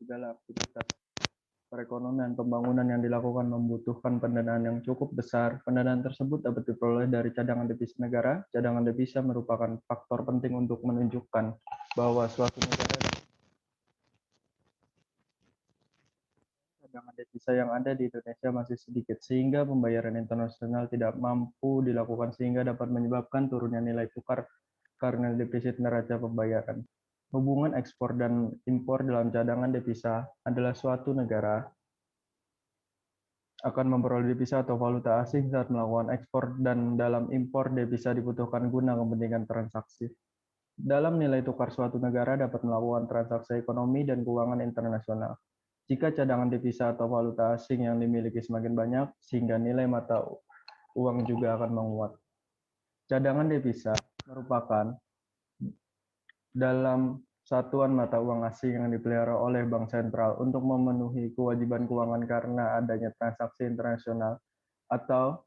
segala aktivitas perekonomian pembangunan yang dilakukan membutuhkan pendanaan yang cukup besar. Pendanaan tersebut dapat diperoleh dari cadangan devisa negara. Cadangan devisa merupakan faktor penting untuk menunjukkan bahwa suatu negara cadangan devisa yang ada di Indonesia masih sedikit, sehingga pembayaran internasional tidak mampu dilakukan sehingga dapat menyebabkan turunnya nilai tukar karena defisit neraca pembayaran. Hubungan ekspor dan impor dalam cadangan devisa adalah suatu negara akan memperoleh devisa atau valuta asing saat melakukan ekspor dan dalam impor devisa dibutuhkan guna kepentingan transaksi. Dalam nilai tukar suatu negara dapat melakukan transaksi ekonomi dan keuangan internasional. Jika cadangan devisa atau valuta asing yang dimiliki semakin banyak, sehingga nilai mata uang juga akan menguat. Cadangan devisa merupakan dalam satuan mata uang asing yang dipelihara oleh bank sentral untuk memenuhi kewajiban keuangan karena adanya transaksi internasional atau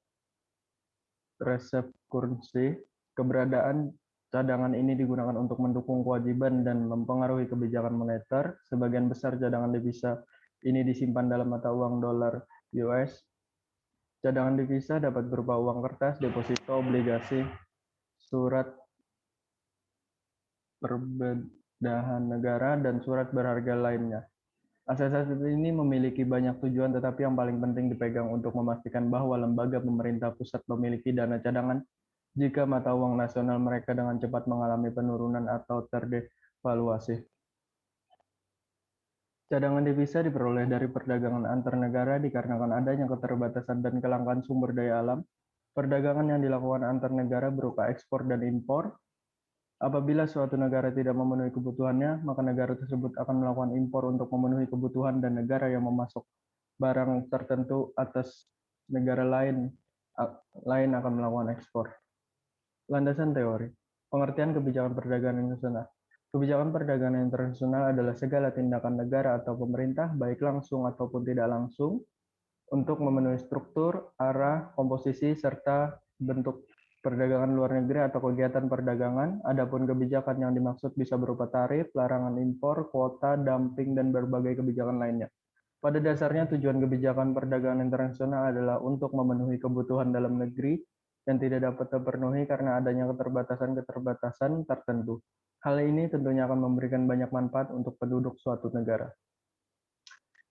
reserve currency. Keberadaan cadangan ini digunakan untuk mendukung kewajiban dan mempengaruhi kebijakan moneter. Sebagian besar cadangan devisa ini disimpan dalam mata uang dolar US. Cadangan devisa dapat berupa uang kertas, deposito, obligasi, surat perbedahan negara, dan surat berharga lainnya. Aset-aset ini memiliki banyak tujuan, tetapi yang paling penting dipegang untuk memastikan bahwa lembaga pemerintah pusat memiliki dana cadangan jika mata uang nasional mereka dengan cepat mengalami penurunan atau terdevaluasi. Cadangan devisa diperoleh dari perdagangan antar negara dikarenakan adanya keterbatasan dan kelangkaan sumber daya alam. Perdagangan yang dilakukan antar negara berupa ekspor dan impor. Apabila suatu negara tidak memenuhi kebutuhannya, maka negara tersebut akan melakukan impor untuk memenuhi kebutuhan dan negara yang memasok barang tertentu atas negara lain akan melakukan ekspor. Landasan teori. Pengertian kebijakan perdagangan internasional. Kebijakan perdagangan internasional adalah segala tindakan negara atau pemerintah, baik langsung ataupun tidak langsung, untuk memenuhi struktur, arah, komposisi, serta bentuk perdagangan luar negeri atau kegiatan perdagangan. Adapun kebijakan yang dimaksud bisa berupa tarif, larangan impor, kuota, dumping, dan berbagai kebijakan lainnya. Pada dasarnya, tujuan kebijakan perdagangan internasional adalah untuk memenuhi kebutuhan dalam negeri yang tidak dapat terpenuhi karena adanya keterbatasan-keterbatasan tertentu. Hal ini tentunya akan memberikan banyak manfaat untuk penduduk suatu negara.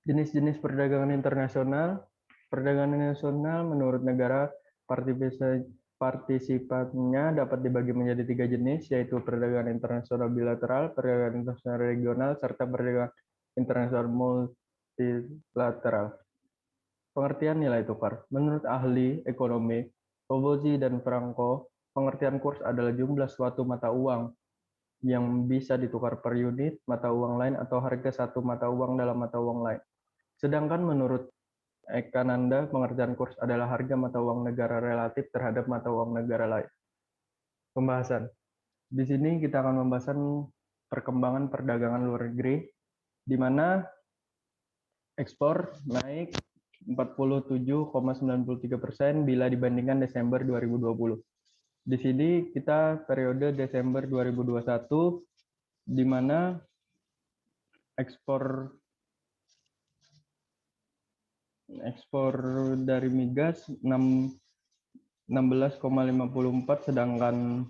Jenis-jenis perdagangan internasional. Perdagangan internasional menurut negara partisipannya dapat dibagi menjadi 3 jenis, yaitu perdagangan internasional bilateral, perdagangan internasional regional, serta perdagangan internasional multilateral. Pengertian nilai tukar. Menurut ahli ekonomi Obozi dan Franco, pengertian kurs adalah jumlah suatu mata uang yang bisa ditukar per unit mata uang lain atau harga satu mata uang dalam mata uang lain. Sedangkan menurut Ekananda, pengertian kurs adalah harga mata uang negara relatif terhadap mata uang negara lain. Pembahasan. Di sini kita akan membahas perkembangan perdagangan luar negeri, di mana ekspor naik 47,93% bila dibandingkan Desember 2020. Di sini kita periode Desember 2021, di mana ekspor dari migas 16,54, sedangkan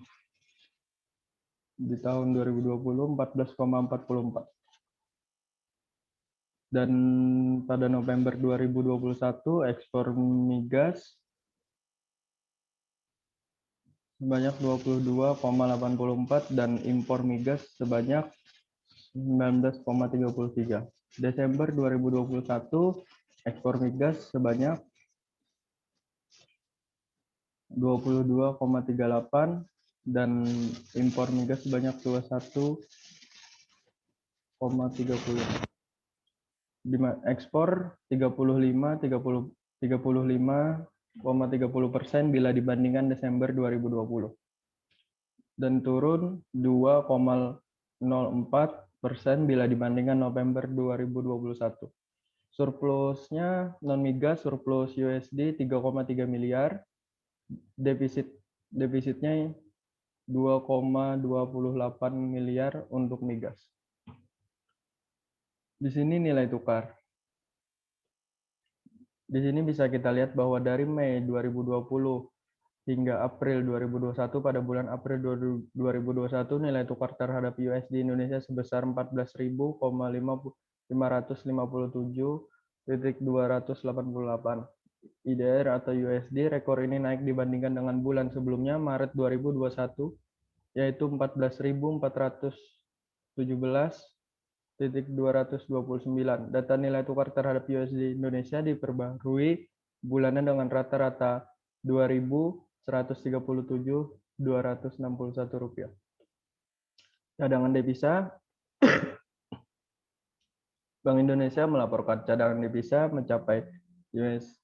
di tahun 2020 14,44. Dan pada November 2021 ekspor migas sebanyak 22,84 dan impor migas sebanyak 19,33. Desember 2021 ekspor migas sebanyak 22,38 dan impor migas sebanyak 21,30. Ekspor 35,30% bila dibandingkan Desember 2020 dan turun 2,04% bila dibandingkan November 2021. Surplusnya non migas surplus USD 3,3 miliar, defisitnya 2,28 miliar untuk migas. Di sini nilai tukar. Di sini bisa kita lihat bahwa dari Mei 2020 hingga April 2021, pada bulan April 2021 nilai tukar terhadap USD Indonesia sebesar 14.557,288 IDR atau USD. Rekor ini naik dibandingkan dengan bulan sebelumnya Maret 2021 yaitu 14.417,229. Data nilai tukar terhadap USD Indonesia diperbarui bulanan dengan rata-rata 2.137.261 rupiah. Cadangan devisa, Bank Indonesia melaporkan cadangan devisa mencapai US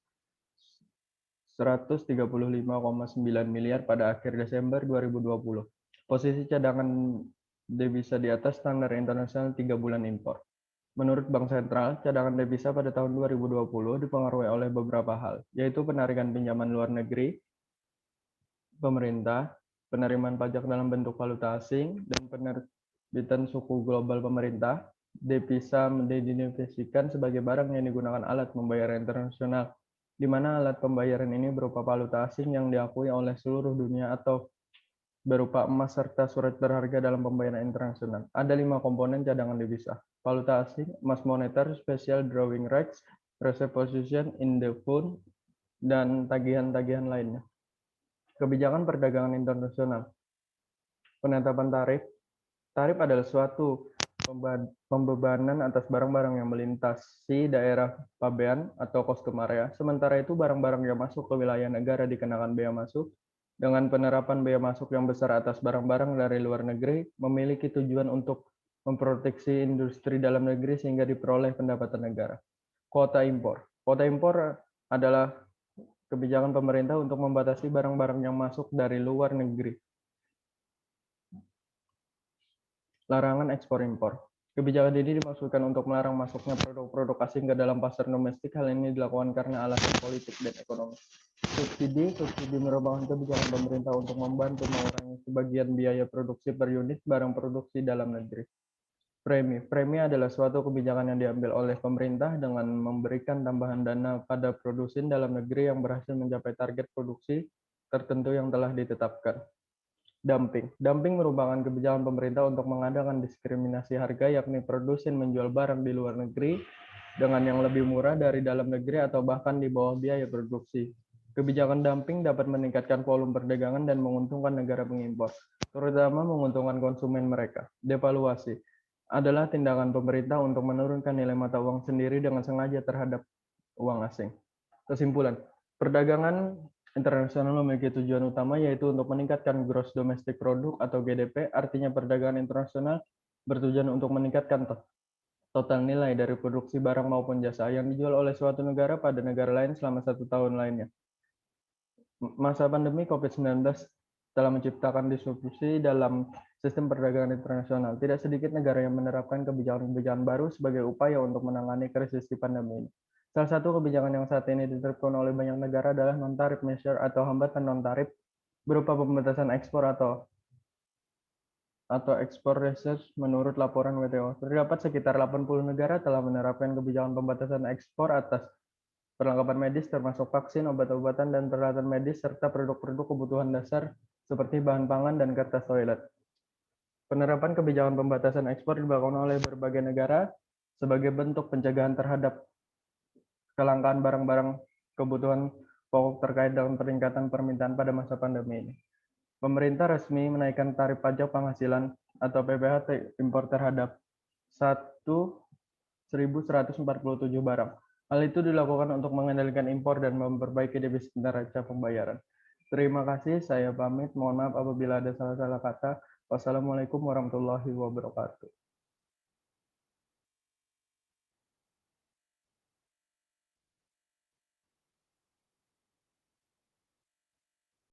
135,9 miliar pada akhir Desember 2020. Posisi cadangan devisa di atas standar internasional 3 bulan impor. Menurut Bank Sentral, cadangan devisa pada tahun 2020 dipengaruhi oleh beberapa hal, yaitu penarikan pinjaman luar negeri, pemerintah, penerimaan pajak dalam bentuk valuta asing, dan penerbitan suku global pemerintah. Devisa didefinisikan sebagai barang yang digunakan alat pembayaran internasional, di mana alat pembayaran ini berupa valuta asing yang diakui oleh seluruh dunia atau berupa emas serta surat berharga dalam pembayaran internasional. Ada 5 komponen cadangan devisa: valuta asing, emas moneter, special drawing rights, reserve position in the fund, dan tagihan-tagihan lainnya. Kebijakan perdagangan internasional. Penetapan tarif. Tarif adalah suatu pembebanan atas barang-barang yang melintasi daerah pabean atau custom area. Sementara itu, barang-barang yang masuk ke wilayah negara dikenakan bea masuk. Dengan penerapan bea masuk yang besar atas barang-barang dari luar negeri, memiliki tujuan untuk memproteksi industri dalam negeri sehingga diperoleh pendapatan negara. Kuota impor. Kuota impor adalah kebijakan pemerintah untuk membatasi barang-barang yang masuk dari luar negeri. Larangan ekspor impor. Kebijakan ini dimaksudkan untuk melarang masuknya produk-produk asing ke dalam pasar domestik. Hal ini dilakukan karena alasan politik dan ekonomi. Subsidi merupakan kebijakan pemerintah untuk membantu mengurangi sebagian biaya produksi per unit barang produksi dalam negeri. Premi adalah suatu kebijakan yang diambil oleh pemerintah dengan memberikan tambahan dana pada produsen dalam negeri yang berhasil mencapai target produksi tertentu yang telah ditetapkan. Dumping merupakan kebijakan pemerintah untuk mengadakan diskriminasi harga, yakni produsen menjual barang di luar negeri dengan yang lebih murah dari dalam negeri atau bahkan di bawah biaya produksi. Kebijakan dumping dapat meningkatkan volume perdagangan dan menguntungkan negara pengimpor, terutama menguntungkan konsumen mereka. Devaluasi adalah tindakan pemerintah untuk menurunkan nilai mata uang sendiri dengan sengaja terhadap uang asing. Kesimpulan, perdagangan internasional memiliki tujuan utama yaitu untuk meningkatkan gross domestic product atau GDP, artinya perdagangan internasional bertujuan untuk meningkatkan total nilai dari produksi barang maupun jasa yang dijual oleh suatu negara pada negara lain selama 1 tahun lainnya. Masa pandemi COVID-19 telah menciptakan disrupsi dalam sistem perdagangan internasional. Tidak sedikit negara yang menerapkan kebijakan-kebijakan baru sebagai upaya untuk menangani krisis di pandemi ini. Salah satu kebijakan yang saat ini diterapkan oleh banyak negara adalah non-tarif measure atau hambatan non-tarif berupa pembatasan ekspor atau ekspor research. Menurut laporan WTO, terdapat sekitar 80 negara telah menerapkan kebijakan pembatasan ekspor atas perlengkapan medis termasuk vaksin, obat-obatan, dan peralatan medis, serta produk-produk kebutuhan dasar seperti bahan pangan dan kertas toilet. Penerapan kebijakan pembatasan ekspor dilakukan oleh berbagai negara sebagai bentuk pencegahan terhadap kelangkaan barang-barang kebutuhan pokok terkait dengan peningkatan permintaan pada masa pandemi ini. Pemerintah resmi menaikkan tarif pajak penghasilan atau PPh impor terhadap 1.147 barang. Hal itu dilakukan untuk mengendalikan impor dan memperbaiki defisit neraca pembayaran. Terima kasih, saya pamit. Mohon maaf apabila ada salah-salah kata. Wassalamualaikum warahmatullahi wabarakatuh.